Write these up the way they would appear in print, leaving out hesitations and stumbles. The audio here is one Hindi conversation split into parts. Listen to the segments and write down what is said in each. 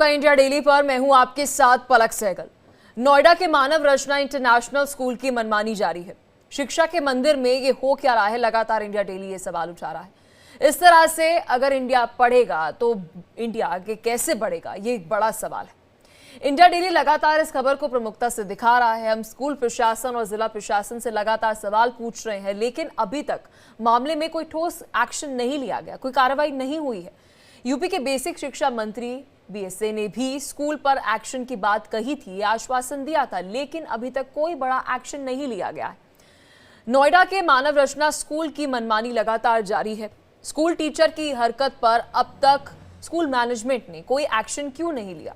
का इंडिया डेली पर मैं हूं आपके साथ पलक सहगल। नोएडा के मानव रचना इंटरनेशनल स्कूल की मनमानी जारी है। शिक्षा के मंदिर में ये हो क्या रहा है, लगातार इंडिया डेली ये सवाल उठा रहा है। इस तरह से अगर इंडिया पढ़ेगा तो इंडिया आगे कैसे बढ़ेगा, ये एक बड़ा सवाल है। इंडिया डेली लगातार इस खबर को प्रमुखता से दिखा रहा है। हम स्कूल प्रशासन और जिला प्रशासन से लगातार सवाल पूछ रहे हैं, लेकिन अभी तक मामले में कोई ठोस एक्शन नहीं लिया गया, कोई कार्रवाई नहीं हुई है। यूपी के बेसिक शिक्षा मंत्री बीएसए ने भी स्कूल पर एक्शन की बात कही थी, आश्वासन दिया था, लेकिन अभी तक कोई बड़ा एक्शन नहीं लिया गया है। नोएडा के मानव रचना स्कूल की मनमानी लगातार जारी है। स्कूल टीचर की हरकत पर अब तक स्कूल मैनेजमेंट ने कोई एक्शन क्यों नहीं लिया?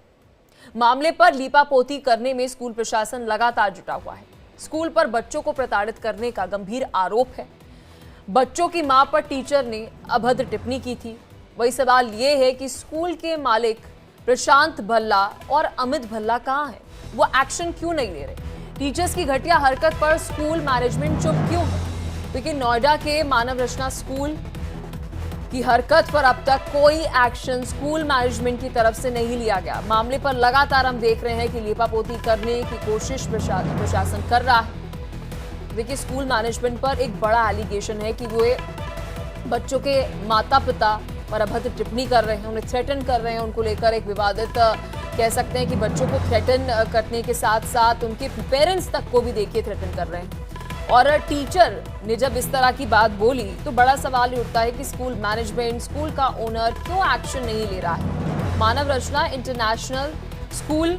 मामले पर लीपापोती करने में स्कूल प्रशासन लगातार जुटा हुआ है। स्कूल पर बच्चों को प्रताड़ित करने का गंभीर आरोप है। बच्चों की मां पर टीचर ने अभद्र टिप्पणी की थी। वही सवाल ये है कि स्कूल के मालिक प्रशांत भल्ला और अमित भल्ला कहां हैं? वो एक्शन क्यों नहीं ले रहे? टीचर्स की घटिया हरकत पर स्कूल मैनेजमेंट चुप क्यों है? क्योंकि नोएडा के मानव रचना स्कूल की हरकत पर अब तक कोई एक्शन स्कूल मैनेजमेंट की तरफ से नहीं लिया गया। मामले पर लगातार हम देख रहे हैं कि लीपापोती करने की कोशिश प्रशासन कर रहा है। देखिए, स्कूल मैनेजमेंट पर एक बड़ा एलिगेशन है कि वो बच्चों के माता पिता पर अभद्र टिप्पणी कर रहे हैं, उन्हें थ्रेटन कर रहे हैं। उनको लेकर एक विवादित कह सकते हैं कि बच्चों को थ्रेटन करने के साथ साथ उनके पेरेंट्स तक को भी देखिए थ्रेटन कर रहे हैं। और टीचर ने जब इस तरह की बात बोली तो बड़ा सवाल ये उठता है कि स्कूल मैनेजमेंट, स्कूल का ओनर क्यों एक्शन नहीं ले रहा है? मानव रचना इंटरनेशनल स्कूल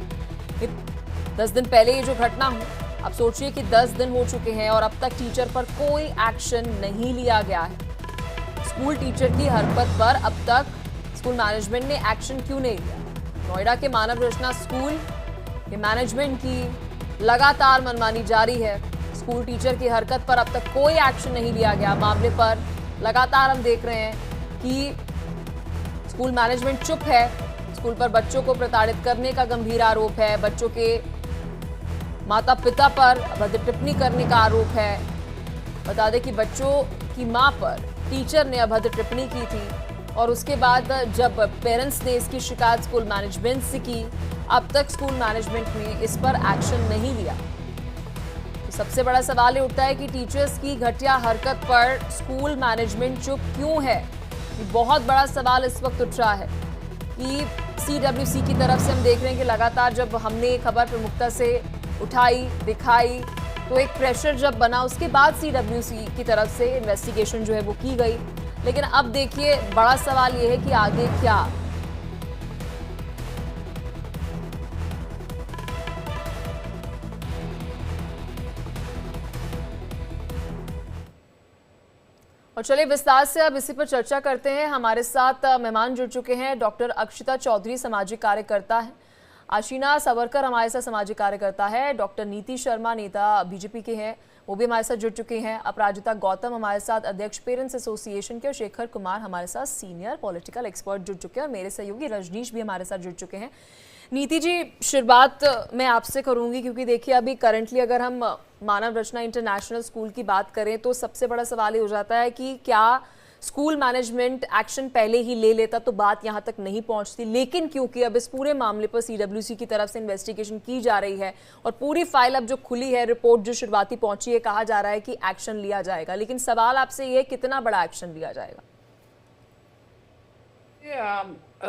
10 दिन पहले ये जो घटना हुई, अब सोचिए कि 10 दिन हो चुके हैं और अब तक टीचर पर कोई एक्शन नहीं लिया गया है। स्कूल टीचर की हरकत पर अब तक स्कूल मैनेजमेंट ने एक्शन क्यों नहीं लिया? नोएडा के मानव रचना स्कूल के मैनेजमेंट की लगातार मनमानी जारी है। स्कूल टीचर की हरकत पर अब तक कोई एक्शन नहीं लिया गया। मामले पर लगातार हम देख रहे हैं कि स्कूल मैनेजमेंट चुप है। स्कूल पर बच्चों को प्रताड़ित करने का गंभीर आरोप है। बच्चों के माता पिता पर अभद्र टिप्पणी करने का आरोप है। बता दें कि बच्चों की मां पर टीचर ने अभद्र टिप्पणी की थी और उसके बाद जब पेरेंट्स ने इसकी शिकायत स्कूल मैनेजमेंट से की, अब तक स्कूल मैनेजमेंट ने इस पर एक्शन नहीं लिया। सबसे बड़ा सवाल ये उठता है कि टीचर्स की घटिया हरकत पर स्कूल मैनेजमेंट चुप क्यों है? ये बहुत बड़ा सवाल इस वक्त उठ रहा है कि सीडब्ल्यूसी की तरफ से हम देख रहे हैं कि लगातार जब हमने खबर प्रमुखता से उठाई, दिखाई, तो एक प्रेशर जब बना, उसके बाद सीडब्ल्यूसी की तरफ से इन्वेस्टिगेशन जो है वो की गई। लेकिन अब देखिए, बड़ा सवाल ये है कि आगे क्या? और चलिए विस्तार से अब इसी पर चर्चा करते हैं। हमारे साथ मेहमान जुड़ चुके हैं। डॉक्टर अक्षिता चौधरी सामाजिक कार्यकर्ता है, आशीना सावरकर हमारे साथ सामाजिक कार्यकर्ता है, डॉक्टर नीति शर्मा नेता बीजेपी के हैं, वो भी हमारे साथ जुड़ चुके हैं, अपराजिता गौतम हमारे साथ अध्यक्ष पेरेंट्स एसोसिएशन के, और शेखर कुमार हमारे साथ सीनियर पॉलिटिकल एक्सपर्ट जुड़ चुके हैं, और मेरे सहयोगी रजनीश भी हमारे साथ जुड़ चुके हैं। नीति जी, शुरुआत मैं आपसे करूंगी क्योंकि देखिए अभी करंटली अगर हम मानव रचना इंटरनेशनल स्कूल की बात करें तो सबसे बड़ा सवाल ये हो जाता है कि क्या स्कूल मैनेजमेंट एक्शन पहले ही ले लेता तो बात यहाँ तक नहीं पहुँचती। लेकिन क्योंकि अब इस पूरे मामले पर सीडब्ल्यूसी की तरफ से इन्वेस्टिगेशन की जा रही है और पूरी फाइल अब जो खुली है, रिपोर्ट जो शुरुआती पहुंची है, कहा जा रहा है कि एक्शन लिया जाएगा। लेकिन सवाल आपसे ये, कितना बड़ा एक्शन लिया जाएगा?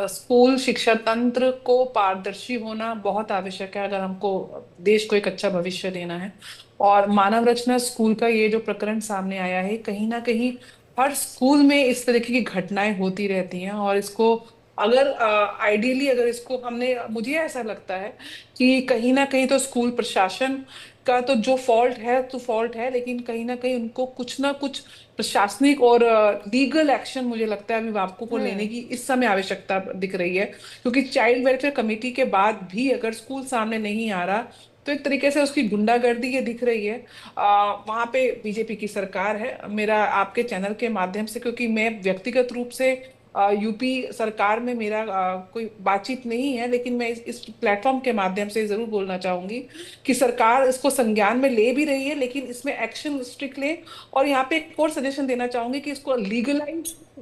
स्कूल शिक्षा तंत्र को पारदर्शी होना बहुत आवश्यक है अगर हमको देश को एक अच्छा भविष्य देना है। और मानव रचना स्कूल का ये जो प्रकरण सामने आया है, कहीं ना कहीं हर स्कूल में इस तरीके की घटनाएं होती रहती हैं। और इसको अगर आइडियली अगर इसको हमने, मुझे ऐसा लगता है कि कहीं ना कहीं तो स्कूल प्रशासन का तो जो फॉल्ट है तो फॉल्ट है, लेकिन कहीं ना कहीं उनको कुछ ना कुछ प्रशासनिक और लीगल एक्शन मुझे लगता है अभिभावकों को लेने की इस समय आवश्यकता दिख रही है। क्योंकि चाइल्ड वेलफेयर कमेटी के बाद भी अगर स्कूल सामने नहीं आ रहा तो एक तरीके से उसकी गुंडागर्दी ये दिख रही है। वहां पे बीजेपी की सरकार है। मेरा आपके चैनल के माध्यम से, क्योंकि मैं व्यक्तिगत रूप से यूपी सरकार में मेरा कोई बातचीत नहीं है, लेकिन मैं इस प्लेटफॉर्म के माध्यम से जरूर बोलना चाहूंगी कि सरकार इसको संज्ञान में ले भी रही है, लेकिन इसमें एक्शन स्ट्रिक्ट ले। और यहाँ पे एक और सजेशन देना चाहूंगी कि इसको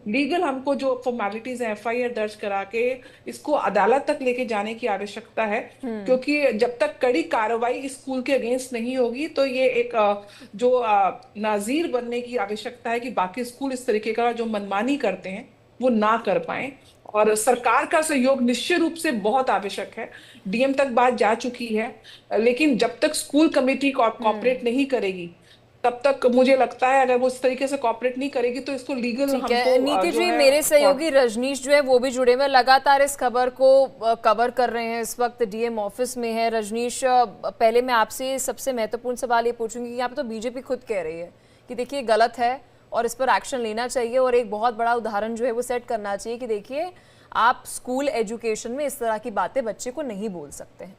लीगल हमको जो फॉर्मेलिटीज है, एफआईआर दर्ज करा के इसको अदालत तक लेके जाने की आवश्यकता है। क्योंकि जब तक कड़ी कार्रवाई इस स्कूल के अगेंस्ट नहीं होगी तो ये एक नाजीर बनने की आवश्यकता है कि बाकी स्कूल इस तरीके का जो मनमानी करते हैं वो ना कर पाए। और सरकार का सहयोग निश्चित रूप से बहुत आवश्यक है। डीएम तक बात जा चुकी है, लेकिन जब तक स्कूल कमेटी कॉपरेट नहीं करेगी तब तक मुझे लगता है अगर वो इस तरीके से कॉपरेट नहीं करेगी तो इसको लीगल ठीक है। हमको नीति जो जी, है मेरे सहयोगी रजनीश जो है वो भी जुड़े हुए, लगातार इस खबर को कवर कर रहे हैं, इस वक्त डीएम ऑफिस में है। रजनीश, पहले मैं आपसे सबसे महत्वपूर्ण सवाल ये पूछूंगी कि यहाँ पे तो बीजेपी खुद कह रही है कि देखिए गलत है और इस पर एक्शन लेना चाहिए, और एक बहुत बड़ा उदाहरण जो है वो सेट करना चाहिए कि देखिए आप स्कूल एजुकेशन में इस तरह की बातें बच्चे को नहीं बोल सकते हैं।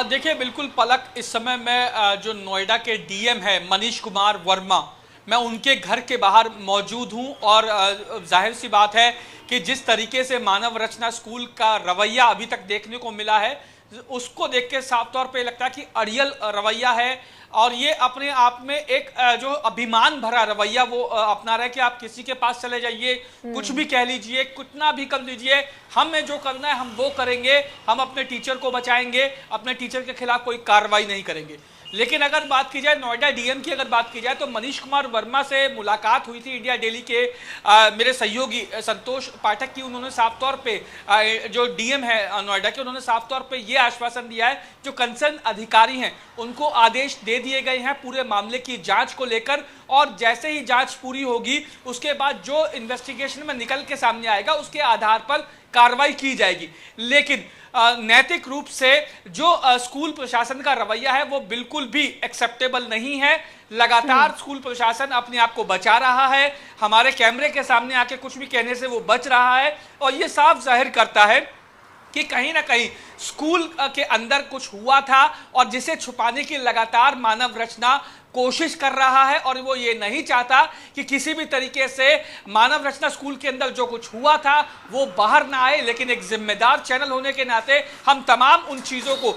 देखिए बिल्कुल पलक, इस समय मैं जो नोएडा के डीएम है मनीष कुमार वर्मा, मैं उनके घर के बाहर मौजूद हूं। और जाहिर सी बात है कि जिस तरीके से मानव रचना स्कूल का रवैया अभी तक देखने को मिला है, उसको देख के साफ तौर पे लगता है कि अड़ियल रवैया है। और ये अपने आप में एक जो अभिमान भरा रवैया वो अपना रहे कि आप किसी के पास चले जाइए, कुछ भी कह लीजिए, कितना भी कर लीजिए, हमें जो करना है हम वो करेंगे, हम अपने टीचर को बचाएंगे, अपने टीचर के खिलाफ कोई कार्रवाई नहीं करेंगे। लेकिन अगर बात की जाए नोएडा डीएम की, अगर बात की जाए तो मनीष कुमार वर्मा से मुलाकात हुई थी इंडिया डेली के मेरे सहयोगी संतोष पाठक की। उन्होंने साफ तौर पे जो डीएम है नोएडा के, उन्होंने साफ तौर पे ये आश्वासन दिया है जो कंसर्न अधिकारी हैं उनको आदेश दे दिए गए हैं पूरे मामले की जांच को लेकर, और जैसे ही जांच पूरी होगी उसके बाद जो इन्वेस्टिगेशन में निकल के सामने आएगा उसके आधार पर कार्रवाई की जाएगी। लेकिन नैतिक रूप से जो स्कूल प्रशासन का रवैया है वो बिल्कुल भी एक्सेप्टेबल नहीं है। लगातार स्कूल प्रशासन अपने आप को बचा रहा है, हमारे कैमरे के सामने आके कुछ भी कहने से वो बच रहा है, और ये साफ जाहिर करता है कि कहीं ना कहीं स्कूल के अंदर कुछ हुआ था और जिसे छुपाने की लगातार मानव रचना कोशिश कर रहा है। और वो ये नहीं चाहता कि किसी भी तरीके से मानव रचना स्कूल के अंदर जो कुछ हुआ था वो बाहर ना आए। लेकिन एक जिम्मेदार चैनल होने के नाते हम तमाम उन चीज़ों को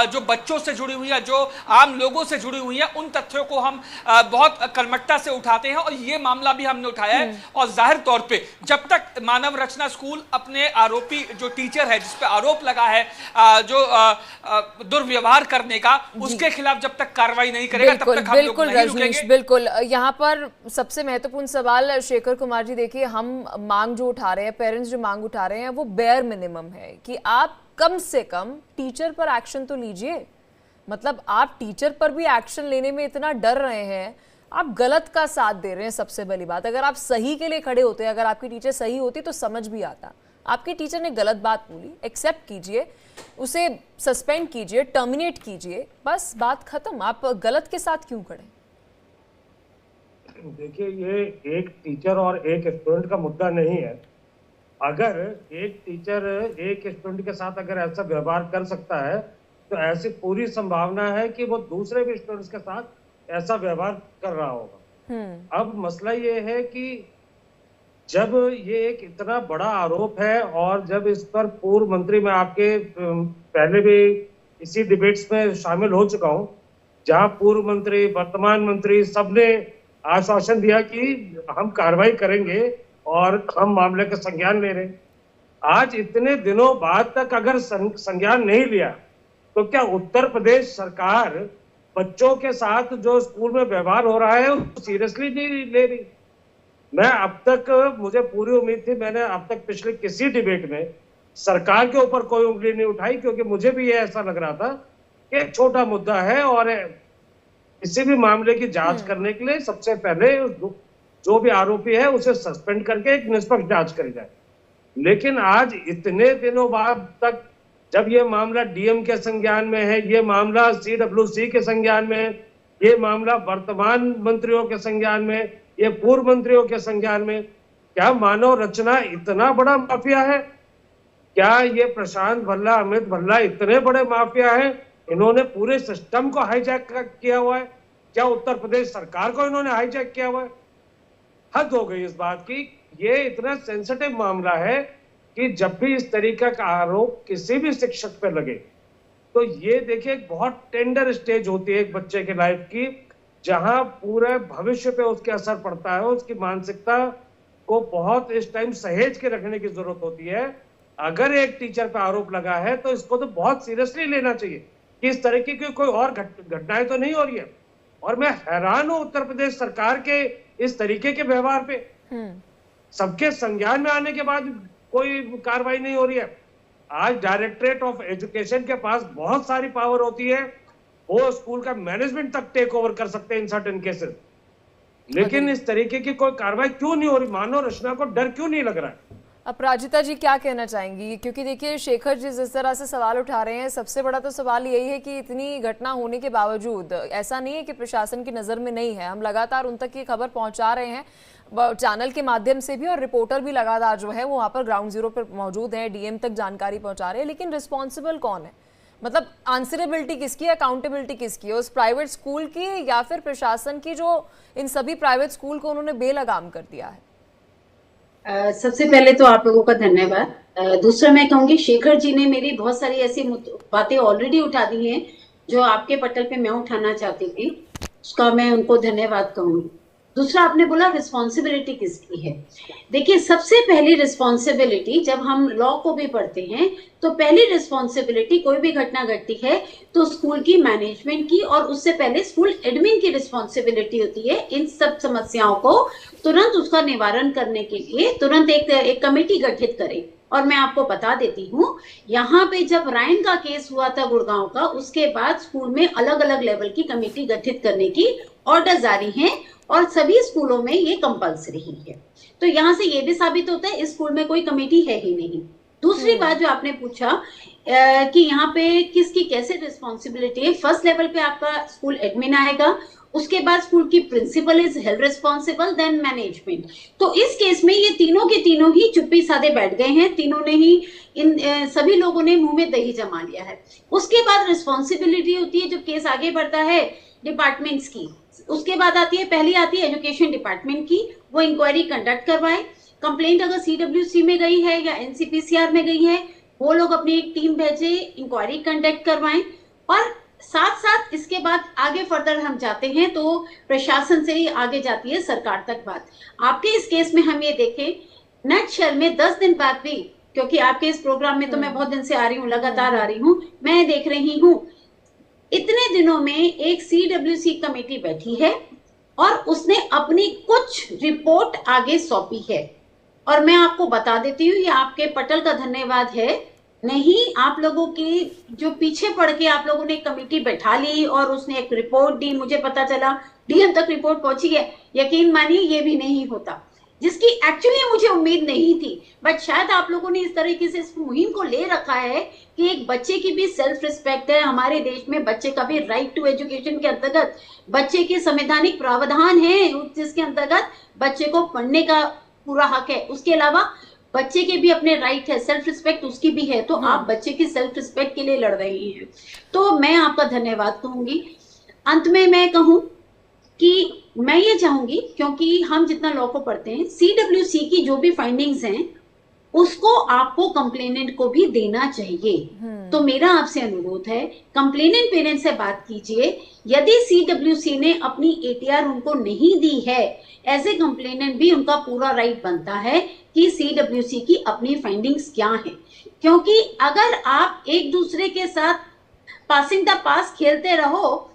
जो बच्चों से जुड़ी हुई है, जो आम लोगों से जुड़ी हुई है, उन तथ्यों को हम बहुत कर्मठता से उठाते हैं, और ये मामला भी हमने उठाया है। और जाहिर तौर पर जब तक मानव रचना स्कूल अपने आरोपी जो टीचर है जिस पर आरोप लगा है जो दुर्व्यवहार करने का, उसके खिलाफ जब तक कार्रवाई नहीं करेगा तब तक बिल्कुल रजनीश, बिल्कुल। यहाँ पर सबसे महत्वपूर्ण सवाल शेखर कुमार जी, देखिए हम मांग जो उठा रहे हैं, पेरेंट्स जो मांग उठा रहे हैं वो बेयर मिनिमम है कि आप कम से कम टीचर पर एक्शन तो लीजिए। मतलब आप टीचर पर भी एक्शन लेने में इतना डर रहे हैं, आप गलत का साथ दे रहे हैं। सबसे बड़ी बात, अगर आप सही के लिए खड़े होते, अगर आपकी टीचर सही होती तो समझ भी आता। आपकी टीचर ने गलत बात बोली, एक्सेप्ट कीजिए, उसे सस्पेंड कीजिए, टर्मिनेट कीजिए, बस बात खत्म। आप गलत के साथ क्यों खड़े? देखिए, ये एक टीचर और एक स्टूडेंट का मुद्दा नहीं है। अगर एक टीचर एक स्टूडेंट के साथ अगर ऐसा व्यवहार कर सकता है तो ऐसी पूरी संभावना है कि वो दूसरे भी स्टूडेंट्स के साथ ऐसा व्यवहार कर रहा होगा। अब मसला ये है कि जब ये एक इतना बड़ा आरोप है और जब इस पर पूर्व मंत्री, मैं आपके पहले भी इसी डिबेट्स में शामिल हो चुका हूं, जहां पूर्व मंत्री, वर्तमान मंत्री सबने आश्वासन दिया कि हम कार्रवाई करेंगे और हम मामले का संज्ञान ले रहे हैं। आज इतने दिनों बाद तक अगर संज्ञान नहीं लिया तो क्या उत्तर प्रदेश सरकार बच्चों के साथ जो स्कूल में व्यवहार हो रहा है उसको सीरियसली नहीं ले रही? मैं अब तक, मुझे पूरी उम्मीद थी, मैंने अब तक पिछले किसी डिबेट में सरकार के ऊपर कोई उंगली नहीं उठाई, क्योंकि मुझे भी ये ऐसा लग रहा था कि एक छोटा मुद्दा है और किसी भी मामले की जांच करने के लिए सबसे पहले जो भी आरोपी है उसे सस्पेंड करके एक निष्पक्ष जांच करी जाए। लेकिन आज इतने दिनों बाद तक जब ये मामला डीएम के संज्ञान में है, ये मामला सीडब्ल्यूसी के संज्ञान में है, ये मामला वर्तमान मंत्रियों के संज्ञान में, ये पूर्व मंत्रियों के संज्ञान में, क्या मानव रचना इतना बड़ा माफिया है? क्या ये प्रशांत भल्ला, अमित भल्ला इतने बड़े माफिया हैं? इन्होंने पूरे सिस्टम को हाईजैक किया हुआ है। क्या उत्तर प्रदेश सरकार को इन्होंने हाईजैक किया हुआ है? हद हो गई इस बात की। ये इतना सेंसिटिव मामला है कि जब भी इस तरीके का आरोप किसी भी शिक्षक पे लगे तो ये देखिए एक बहुत टेंडर स्टेज होती है एक बच्चे के लाइफ की, जहां पूरे भविष्य पे उसके असर पड़ता है। उसकी मानसिकता को बहुत इस टाइम सहेज के रखने की जरूरत होती है। अगर एक टीचर पे आरोप लगा है तो इसको तो बहुत सीरियसली लेना चाहिए कि इस तरीके की कोई और घटनाएं तो नहीं हो रही है। और मैं हैरान हूं उत्तर प्रदेश सरकार के इस तरीके के व्यवहार पे। सबके संज्ञान में आने के बाद कोई कार्रवाई नहीं हो रही है। आज डायरेक्टरेट ऑफ एजुकेशन के पास बहुत सारी पावर होती है, वो स्कूल का मैनेजमेंट तक टेक ओवर कर सकते हैं इन सर्टेन केसेस, लेकिन इस तरीके की कोई कार्रवाई क्यों नहीं हो रही? मानव रचना को डर क्यों नहीं लग रहा है? अपराजिता जी क्या कहना चाहेंगी? क्योंकि देखिए शेखर जी जिस तरह से सवाल उठा रहे हैं, सबसे बड़ा तो सवाल यही है कि इतनी घटना होने के बावजूद ऐसा नहीं है कि प्रशासन की नज़र में नहीं है। हम लगातार उन तक ये खबर पहुंचा रहे हैं चैनल के माध्यम से भी, और रिपोर्टर भी लगातार जो है वो वहाँ पर ग्राउंड जीरो पर मौजूद है, डीएम तक जानकारी पहुँचा रहे हैं। लेकिन रिस्पॉन्सिबल कौन है? मतलब आंसरेबिलिटी किसकी है, अकाउंटेबिलिटी किसकी है? उस प्राइवेट स्कूल की या फिर प्रशासन की जो इन सभी प्राइवेट स्कूल को उन्होंने बेलगाम कर दिया है? सबसे पहले तो आप लोगों का धन्यवाद। दूसरा मैं कहूंगी शेखर जी ने मेरी बहुत सारी ऐसी बातें ऑलरेडी उठा दी हैं जो आपके पटल पे मैं उठाना चाहती थी, उसका मैं उनको धन्यवाद कहूंगी। दूसरा आपने बोला रिस्पॉन्सिबिलिटी किसकी है। देखिए सबसे पहली रिस्पॉन्सिबिलिटी, जब हम लॉ को भी पढ़ते हैं तो पहली रिस्पॉन्सिबिलिटी कोई भी घटना घटती है तो स्कूल की मैनेजमेंट की, और उससे पहले स्कूल एडमिन की रिस्पॉन्सिबिलिटी होती है इन सब समस्याओं को तुरंत उसका निवारण करने के लिए तुरंत एक कमेटी गठित करें। और मैं आपको बता देती हूँ, यहाँ पे जब रायन का केस हुआ था गुड़गांव का, उसके बाद स्कूल में अलग अलग लेवल की कमेटी गठित करने की ऑर्डर जारी हैं और सभी स्कूलों में ये कंपलसरी ही है। तो यहाँ से ये भी साबित होता है इस स्कूल में कोई कमेटी है ही नहीं। दूसरी बात जो आपने पूछा कि यहाँ पे किसकी कैसे रिस्पॉन्सिबिलिटी है, फर्स्ट लेवल पे आपका स्कूल एडमिन आएगा, उसके बाद स्कूल की principal is held responsible, then management. तो इस केस में ये तीनों के तीनों ही चुप्पी साधे बैठ गए हैं, तीनों ने ही इन सभी लोगों ने मुंह में दही जमा लिया है। उसके बाद रिस्पॉन्सिबिलिटी होती है जब केस आगे बढ़ता है डिपार्टमेंट्स की, उसके बाद आती है, पहली आती है एजुकेशन डिपार्टमेंट की, वो इंक्वायरी कंडक्ट करवाए। कंप्लेंट अगर CWC में गई है या NCPCR में गई है, वो लोग अपनी एक टीम भेजे, इंक्वायरी कंडक्ट करवाएं, और साथ साथ इसके बाद आगे फर्दर हम जाते हैं तो प्रशासन से ही आगे जाती है सरकार तक बात। आपके इस केस में हम ये देखें नटशेल में 10 दिन बाद भी, क्योंकि आपके इस प्रोग्राम में तो मैं बहुत दिन से आ रही हूँ, लगातार आ रही हूँ, मैं देख रही हूँ इतने दिनों में एक CWC कमेटी बैठी है और उसने अपनी कुछ रिपोर्ट आगे सौंपी है। और मैं आपको बता देती हूँ, ये आपके पटल का धन्यवाद है, नहीं आप लोगों की जो पीछे पड़ के आप लोगों ने कमेटी बैठा ली और उसने एक रिपोर्ट दी, मुझे पता चला DM तक रिपोर्ट पहुंची है, यकीन मानिए ये भी नहीं होता, जिसकी एक्चुअली मुझे उम्मीद नहीं थी। बट शायद आप लोगों ने इस तरीके से इस मुहिम को ले रखा है कि एक बच्चे की भी सेल्फ रिस्पेक्ट है, हमारे देश में बच्चे का भी राइट टू एजुकेशन के अंतर्गत बच्चे के संवैधानिक प्रावधान है जिसके अंतर्गत बच्चे को पढ़ने का पूरा हक है, उसके अलावा बच्चे के भी अपने राइट है, सेल्फ रिस्पेक्ट उसकी भी है। तो आप बच्चे की सेल्फ रिस्पेक्ट के लिए लड़ रही हैं, तो मैं आपका धन्यवाद कहूंगी। अंत में मैं कहूं कि मैं ये चाहूंगी, क्योंकि हम जितना लॉ को पढ़ते हैं, CWC की जो भी फाइंडिंग्स हैं उसको आपको कंप्लेनेंट को भी देना चाहिए। तो मेरा आपसे अनुरोध है, कंप्लेनेंट पेरेंट से बात कीजिए। यदि CWC ने अपनी ATR उनको नहीं दी है, एज ए कंप्लेनेंट भी उनका पूरा राइट बनता है कि CWC की अपनी फाइंडिंग्स क्या है, क्योंकि अगर आप एक दूसरे के साथ पासिंग द पास खेलते रहो,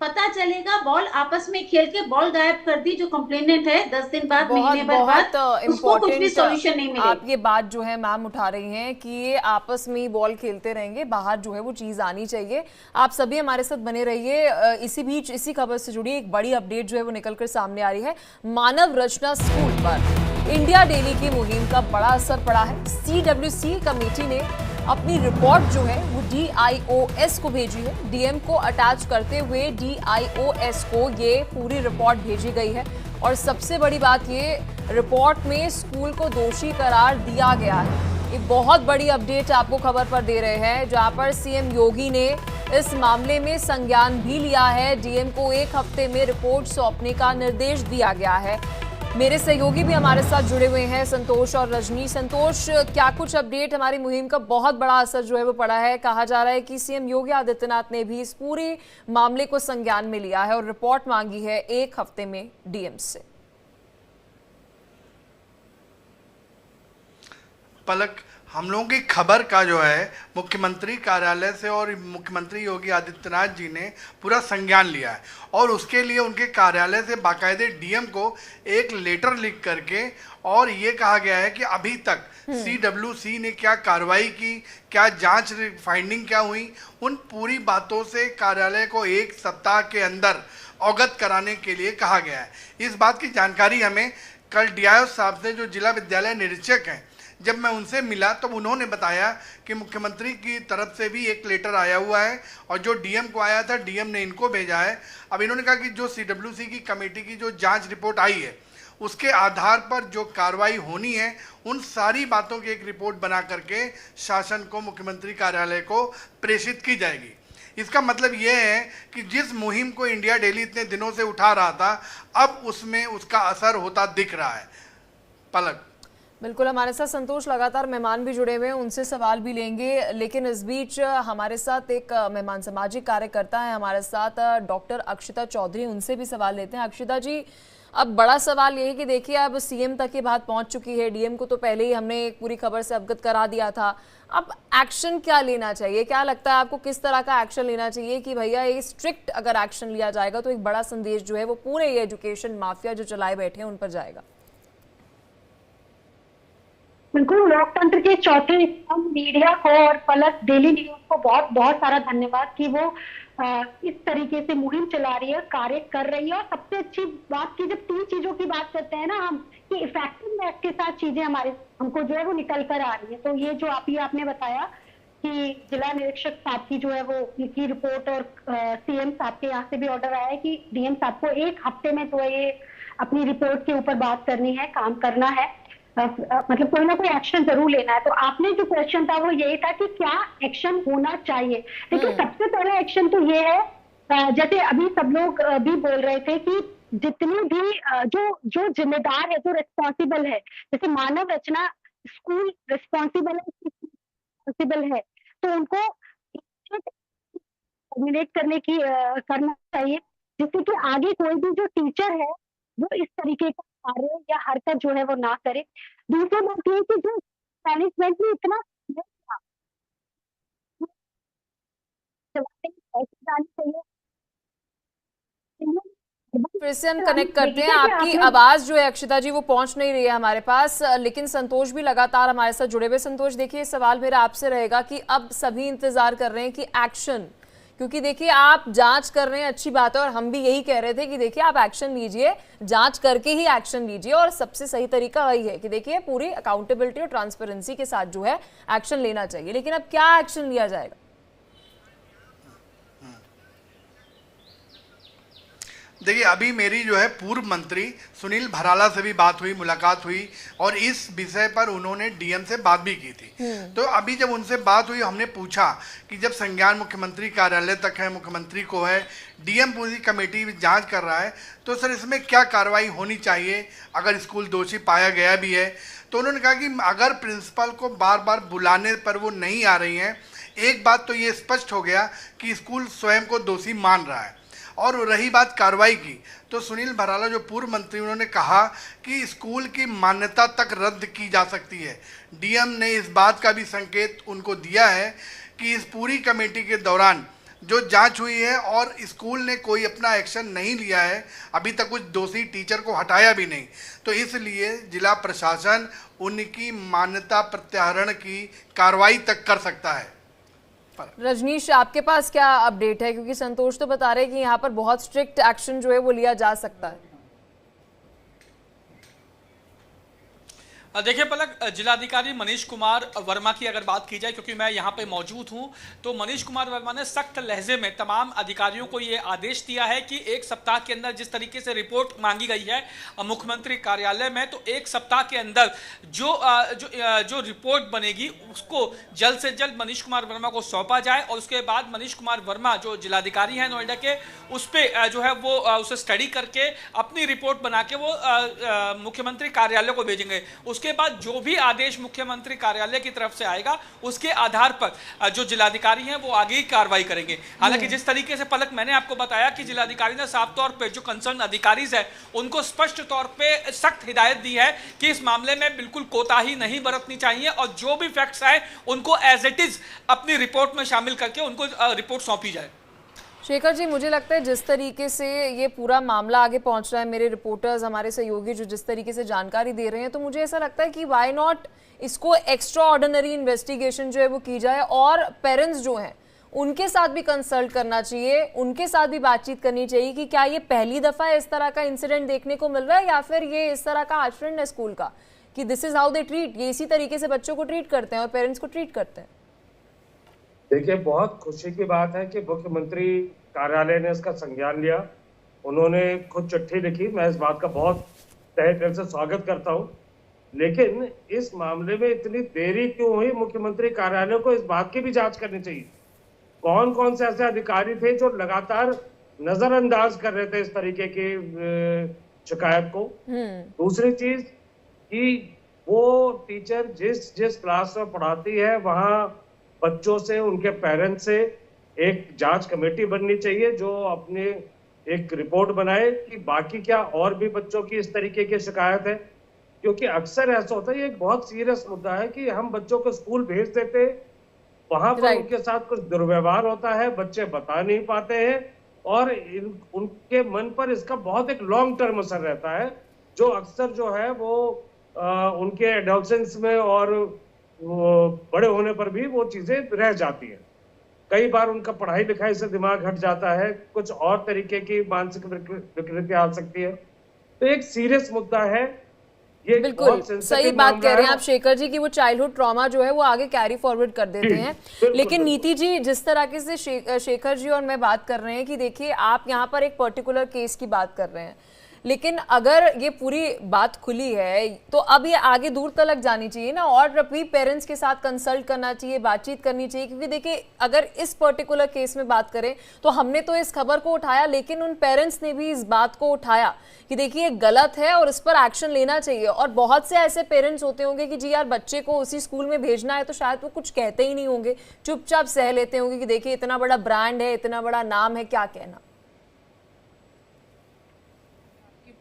पता चलेगा बॉल आपस में खेल के बॉल गायब कर दी जो कंप्लेनेंट है 10 दिन बाद, महीने बाद, उसको कुछ भी सॉल्यूशन नहीं मिलेगा। आप ये बात जो है मैम उठा रही हैं कि ये आपस में ही बॉल खेलते रहेंगे, बाहर जो है वो चीज आनी चाहिए। आप सभी हमारे साथ बने रहिए। इसी बीच इसी खबर से जुड़ी एक बड़ी अपडेट जो है वो निकलकर सामने आ रही है। मानव रचना स्कूल पर इंडिया डेली की मुहिम का बड़ा असर पड़ा है। CWC कमेटी ने अपनी रिपोर्ट जो है वो DIOS को भेजी है। DM को अटैच करते हुए DIOS को ये पूरी रिपोर्ट भेजी गई है, और सबसे बड़ी बात ये रिपोर्ट में स्कूल को दोषी करार दिया गया है। एक बहुत बड़ी अपडेट आपको खबर पर दे रहे हैं, जहां पर CM योगी ने इस मामले में संज्ञान भी लिया है। डीएम को 1 हफ्ते में रिपोर्ट सौंपने का निर्देश दिया गया है। मेरे सहयोगी भी हमारे साथ जुड़े हुए हैं, संतोष और रजनी। संतोष, क्या कुछ अपडेट? हमारी मुहिम का बहुत बड़ा असर जो है वो पड़ा है। कहा जा रहा है कि सीएम योगी आदित्यनाथ ने भी इस पूरे मामले को संज्ञान में लिया है और रिपोर्ट मांगी है 1 हफ्ते में डीएम से। पलक, हम लोगों की खबर का जो है मुख्यमंत्री कार्यालय से और मुख्यमंत्री योगी आदित्यनाथ जी ने पूरा संज्ञान लिया है और उसके लिए उनके कार्यालय से बाकायदे डीएम को एक लेटर लिख करके और ये कहा गया है कि अभी तक सीडब्ल्यूसी ने क्या कार्रवाई की, क्या जांच फाइंडिंग क्या हुई, उन पूरी बातों से कार्यालय को 1 सप्ताह के अंदर अवगत कराने के लिए कहा गया है। इस बात की जानकारी हमें कल डीआईओ साहब से, जो जिला विद्यालय निरीक्षक हैं, जब मैं उनसे मिला तो उन्होंने बताया कि मुख्यमंत्री की तरफ से भी एक लेटर आया हुआ है और जो डीएम को आया था डीएम ने इनको भेजा है। अब इन्होंने कहा कि जो सीडब्ल्यूसी की कमेटी की जो जांच रिपोर्ट आई है उसके आधार पर जो कार्रवाई होनी है उन सारी बातों की एक रिपोर्ट बना करके शासन को, मुख्यमंत्री कार्यालय को प्रेषित की जाएगी। इसका मतलब ये है कि जिस मुहिम को इंडिया डेली इतने दिनों से उठा रहा था अब उसमें उसका असर होता दिख रहा है। पलक, बिल्कुल, हमारे साथ संतोष लगातार मेहमान भी जुड़े हुए हैं, उनसे सवाल भी लेंगे, लेकिन इस बीच हमारे साथ एक मेहमान सामाजिक कार्यकर्ता है हमारे साथ डॉक्टर अक्षिता चौधरी, उनसे भी सवाल लेते हैं। अक्षिता जी, अब बड़ा सवाल ये है कि देखिए अब सीएम तक ये बात पहुंच चुकी है। डीएम को तो पहले ही हमने एक पूरी खबर से अवगत करा दिया था। अब एक्शन क्या लेना चाहिए? क्या लगता है आपको, किस तरह का एक्शन लेना चाहिए कि भैया ये स्ट्रिक्ट अगर एक्शन लिया जाएगा तो एक बड़ा संदेश जो है वो पूरे ये एजुकेशन माफिया जो चलाए बैठे हैं उन पर जाएगा? बिल्कुल, लोकतंत्र के चौथे स्तंभ मीडिया को और पलक डेली न्यूज को बहुत बहुत सारा धन्यवाद कि वो इस तरीके से मुहिम चला रही है, कार्य कर रही है। और सबसे अच्छी बात की, जब 3 चीजों की बात करते हैं ना हम, कि इफेक्टिवनेस के साथ चीजें हमको जो है वो निकल कर आ रही है। तो ये जो आपने बताया कि जिला निरीक्षक साहब की जो है वो की रिपोर्ट और सीएम साहब के यहाँ से भी ऑर्डर आया है कि डीएम साहब को 1 हफ्ते में तो ये अपनी रिपोर्ट के ऊपर बात करनी है, काम करना है, मतलब कोई ना कोई एक्शन जरूर लेना है। तो आपने जो क्वेश्चन था वो यही था कि क्या एक्शन होना चाहिए। लेकिन सबसे पहला एक्शन तो ये है, जैसे अभी सब लोग भी बोल रहे थे कि जितनी भी जो जिम्मेदार है, जो रिस्पॉन्सिबल है, जैसे मानव रचना स्कूल रिस्पॉन्सिबल है तो उनको टर्मिनेट करना चाहिए, जिससे कि आगे कोई भी जो टीचर है वो इस तरीके का कार्य या हरकत जो है वो ना करे। दूसरी बात ये कि जो मैनेजमेंट में इतना फिर से हम कनेक्ट करते हैं। आपकी आवाज जो है अक्षिता जी वो पहुंच नहीं रही है हमारे पास, लेकिन संतोष भी लगातार हमारे साथ जुड़े हुए। संतोष, देखिए सवाल मेरा आपसे रहेगा कि अब सभी इंतजार कर रहे हैं कि एक्शन, क्योंकि देखिए आप जांच कर रहे हैं, अच्छी बात है, और हम भी यही कह रहे थे कि देखिए आप एक्शन लीजिए, जांच करके ही एक्शन लीजिए, और सबसे सही तरीका वही है कि देखिए पूरी अकाउंटेबिलिटी और ट्रांसपेरेंसी के साथ जो है एक्शन लेना चाहिए। लेकिन अब क्या एक्शन लिया जाएगा? देखिए, अभी मेरी जो है पूर्व मंत्री सुनील भराला से भी बात हुई, मुलाकात हुई और इस विषय पर उन्होंने डीएम से बात भी की थी। तो अभी जब उनसे बात हुई, हमने पूछा कि जब संज्ञान मुख्यमंत्री कार्यालय तक है, मुख्यमंत्री को है, डीएम पूरी कमेटी जांच कर रहा है, तो सर इसमें क्या कार्रवाई होनी चाहिए अगर स्कूल दोषी पाया गया भी है? तो उन्होंने कहा कि अगर प्रिंसिपल को बार बार बुलाने पर वो नहीं आ रही हैं, एक बात तो ये स्पष्ट हो गया कि स्कूल स्वयं को दोषी मान रहा है। और रही बात कार्रवाई की, तो सुनील भराला जो पूर्व मंत्री, उन्होंने कहा कि स्कूल की मान्यता तक रद्द की जा सकती है। डीएम ने इस बात का भी संकेत उनको दिया है कि इस पूरी कमेटी के दौरान जो जांच हुई है और स्कूल ने कोई अपना एक्शन नहीं लिया है, अभी तक कुछ दोषी टीचर को हटाया भी नहीं, तो इसलिए जिला प्रशासन उनकी मान्यता प्रत्याहरण की कार्रवाई तक कर सकता है। रजनीश, आपके पास क्या अपडेट है? क्योंकि संतोष तो बता रहे हैं कि यहाँ पर बहुत स्ट्रिक्ट एक्शन जो है वो लिया जा सकता है। देखिए पलक, जिलाधिकारी मनीष कुमार वर्मा की अगर बात की जाए, क्योंकि मैं यहाँ पे मौजूद हूँ, तो मनीष कुमार वर्मा ने सख्त लहजे में तमाम अधिकारियों को ये आदेश दिया है कि एक सप्ताह के अंदर जिस तरीके से रिपोर्ट मांगी गई है मुख्यमंत्री कार्यालय में, तो एक सप्ताह के अंदर जो रिपोर्ट बनेगी उसको जल्द से जल्द मनीष कुमार वर्मा को सौंपा जाए और उसके बाद मनीष कुमार वर्मा जो जिलाधिकारी हैं नोएडा के, उस पर जो है वो उसे स्टडी करके अपनी रिपोर्ट बना के वो मुख्यमंत्री कार्यालय को भेजेंगे। उसके बाद जो भी आदेश मुख्यमंत्री कार्यालय की तरफ से आएगा उसके आधार पर जो जिलाधिकारी हैं वो आगे कार्रवाई करेंगे। हालांकि जिस तरीके से पलक मैंने आपको बताया कि जिलाधिकारी ने साफ तौर पे जो कंसर्न अधिकारी है उनको स्पष्ट तौर पे सख्त हिदायत दी है कि इस मामले में बिल्कुल कोताही नहीं बरतनी चाहिए और जो भी फैक्ट्स है उनको एज इट इज अपनी रिपोर्ट में शामिल करके उनको रिपोर्ट सौंपी जाए। शेखर जी, मुझे लगता है जिस तरीके से ये पूरा मामला आगे पहुंच रहा है, मेरे रिपोर्टर्स, हमारे सहयोगी जो जिस तरीके से जानकारी दे रहे हैं, तो मुझे ऐसा लगता है कि व्हाई नॉट इसको एक्स्ट्रा ऑर्डिनरी इन्वेस्टिगेशन जो है वो की जाए और पेरेंट्स जो हैं उनके साथ भी कंसल्ट करना चाहिए, उनके साथ भी बातचीत करनी चाहिए कि क्या ये पहली दफ़ा इस तरह का इंसिडेंट देखने को मिल रहा है या फिर ये इस तरह का आचरण है स्कूल का कि this is how they treat, ये इसी तरीके से बच्चों को ट्रीट करते हैं और पेरेंट्स को ट्रीट करते हैं। देखिए, बहुत खुशी की बात है कि मुख्यमंत्री कार्यालय ने इसका संज्ञान लिया। उन्होंने खुद चिट्ठी लिखी, मैं इस बात का बहुत तहे दिल से स्वागत करता हूं। लेकिन इस मामले में इतनी देरी क्यों हुई? मुख्यमंत्री कार्यालय को इस बात की भी जांच करनी चाहिए, कौन कौन से ऐसे अधिकारी थे जो लगातार नजरअंदाज कर रहे थे इस तरीके की शिकायत को। दूसरी चीज कि वो टीचर जिस क्लास में पढ़ाती है वहां बच्चों से, उनके पेरेंट्स से एक जांच कमेटी बननी चाहिए जो अपने एक रिपोर्ट बनाए कि बाकी क्या और भी बच्चों की इस तरीके की शिकायत है। क्योंकि अक्सर ऐसा होता है, ये एक बहुत सीरियस मुद्दा है कि हम बच्चों को स्कूल भेज देते, वहां पर उनके साथ कुछ दुर्व्यवहार होता है, बच्चे बता नहीं पाते हैं और उनके मन पर इसका बहुत एक लॉन्ग टर्म असर रहता है, जो अक्सर जो है वो उनके एडोलसेंस में और बड़े होने पर भी वो चीजें रह जाती हैं। कई बार उनका पढ़ाई लिखाई से दिमाग हट जाता है, कुछ और तरीके की मानसिक विकृति आ सकती है। तो एक सीरियस मुद्दा है ये। बिल्कुल सही बात कह रहे हैं आप शेखर जी कि वो चाइल्डहुड ट्रॉमा जो है वो आगे कैरी फॉरवर्ड कर देते हैं। लेकिन नीति जी, जिस तरीके से शेखर जी और मैं बात कर रहे हैं कि देखिए आप यहाँ पर एक पर्टिकुलर केस की बात कर रहे हैं, लेकिन अगर ये पूरी बात खुली है तो अब ये आगे दूर तक जानी चाहिए ना, और भी पेरेंट्स के साथ कंसल्ट करना चाहिए, बातचीत करनी चाहिए। क्योंकि देखिए अगर इस पर्टिकुलर केस में बात करें तो हमने तो इस खबर को उठाया, लेकिन उन पेरेंट्स ने भी इस बात को उठाया कि देखिए गलत है और इस पर एक्शन लेना चाहिए। और बहुत से ऐसे पेरेंट्स होते होंगे कि जी यार बच्चे को उसी स्कूल में भेजना है तो शायद वो कुछ कहते ही नहीं होंगे, चुपचाप सह लेते होंगे कि देखिए इतना बड़ा ब्रांड है, इतना बड़ा नाम है, क्या कहना।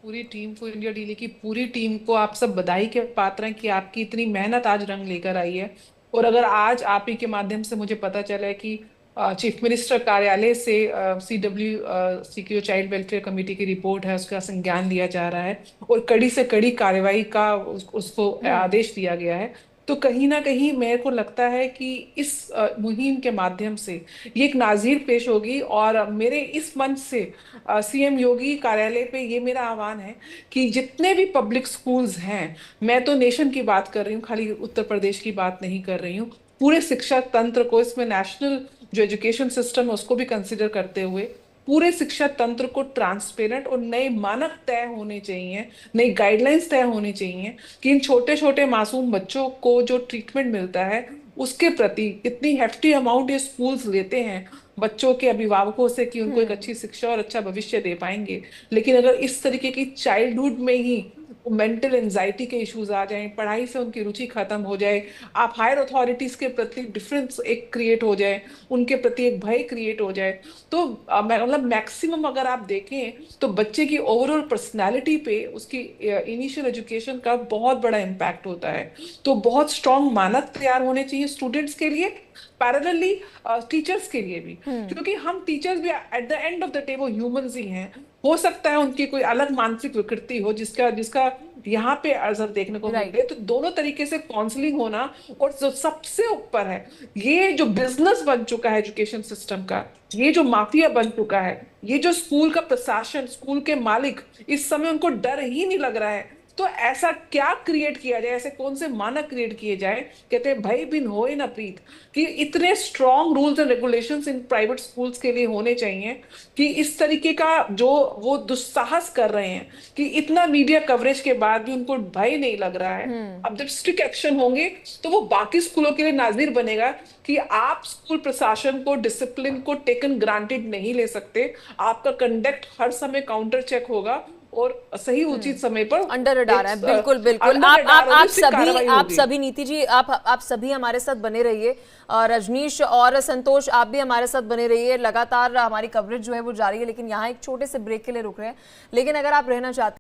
पूरी टीम को, इंडिया डीली की पूरी टीम को आप सब बधाई के पात्र हैं कि आपकी इतनी मेहनत आज रंग लेकर आई है। और अगर आज आप ही के माध्यम से मुझे पता चला है कि चीफ मिनिस्टर कार्यालय से CWCQ चाइल्ड वेलफेयर कमेटी की रिपोर्ट है, उसका संज्ञान लिया जा रहा है और कड़ी से कड़ी कार्रवाई का उसको आदेश दिया गया है, तो कहीं ना कहीं मेरे को लगता है कि इस मुहिम के माध्यम से ये एक नाजीर पेश होगी। और मेरे इस मंच से CM योगी कार्यालय पे ये मेरा आह्वान है कि जितने भी पब्लिक स्कूल्स हैं, मैं तो नेशन की बात कर रही हूँ, खाली उत्तर प्रदेश की बात नहीं कर रही हूँ, पूरे शिक्षा तंत्र को, इसमें नेशनल जो एजुकेशन सिस्टम है उसको भी कंसिडर करते हुए पूरे शिक्षा तंत्र को ट्रांसपेरेंट और नए मानक तय होने चाहिए, नई गाइडलाइंस तय होनी चाहिए कि इन छोटे छोटे मासूम बच्चों को जो ट्रीटमेंट मिलता है उसके प्रति इतनी हेफ्टी अमाउंट ये स्कूल्स लेते हैं बच्चों के अभिभावकों से कि उनको एक अच्छी शिक्षा और अच्छा भविष्य दे पाएंगे। लेकिन अगर इस तरीके की चाइल्डहुड में ही मेंटल एंजाइटी के इश्यूज आ जाएं, पढ़ाई से उनकी रुचि खत्म हो जाए, आप हायर अथॉरिटीज के प्रति डिफरेंस एक क्रिएट हो जाए, उनके प्रति एक भय क्रिएट हो जाए, तो मतलब मैक्सिमम अगर आप देखें तो बच्चे की ओवरऑल पर्सनालिटी पे, उसकी इनिशियल एजुकेशन का बहुत बड़ा इम्पैक्ट होता है। तो बहुत स्ट्रॉन्ग मानक तैयार होने चाहिए स्टूडेंट्स के लिए, पैरेलली टीचर्स के लिए भी, क्योंकि हम टीचर्स भी at the end of the day वो ह्यूमंस ही हैं। हो सकता है उनकी कोई अलग मानसिक विकृति हो जिसका यहाँ पे असर देखने को मिले, तो दोनों तरीके से काउंसलिंग होना। और जो सबसे ऊपर है, ये जो बिजनेस बन चुका है एजुकेशन सिस्टम का, ये जो माफिया बन चुका है, ये जो स्कूल का प्रशासन, स्कूल के मालिक, इस समय उनको डर ही नहीं लग रहा है तो ऐसा क्या क्रिएट किया जाए, ऐसे कौन से मानक क्रिएट किए जाए, कहते हैं भाई बिन होए ना प्रीत, कि इतने strong rules and regulations in private schools के लिए होने चाहिए कि इस तरीके का जो वो दुस्साहस कर रहे हैं कि इतना मीडिया कवरेज के बाद भी उनको भय नहीं लग रहा है। अब जब स्ट्रिक्ट एक्शन होंगे तो वो बाकी स्कूलों के लिए नाज़िर बनेगा कि आप स्कूल प्रशासन को, डिसिप्लिन को टेकन ग्रांटेड नहीं ले सकते। आपका कंडक्ट हर समय काउंटर चेक होगा और सही उचित समय पर अंडर रडार है। बिल्कुल बिल्कुल। आप सभी नीति जी, आप सभी हमारे साथ बने रहिए। रजनीश और संतोष, आप भी हमारे साथ बने रहिए। लगातार हमारी कवरेज जो है वो जारी है, लेकिन यहाँ एक छोटे से ब्रेक के लिए रुक रहे हैं। लेकिन अगर आप रहना चाहते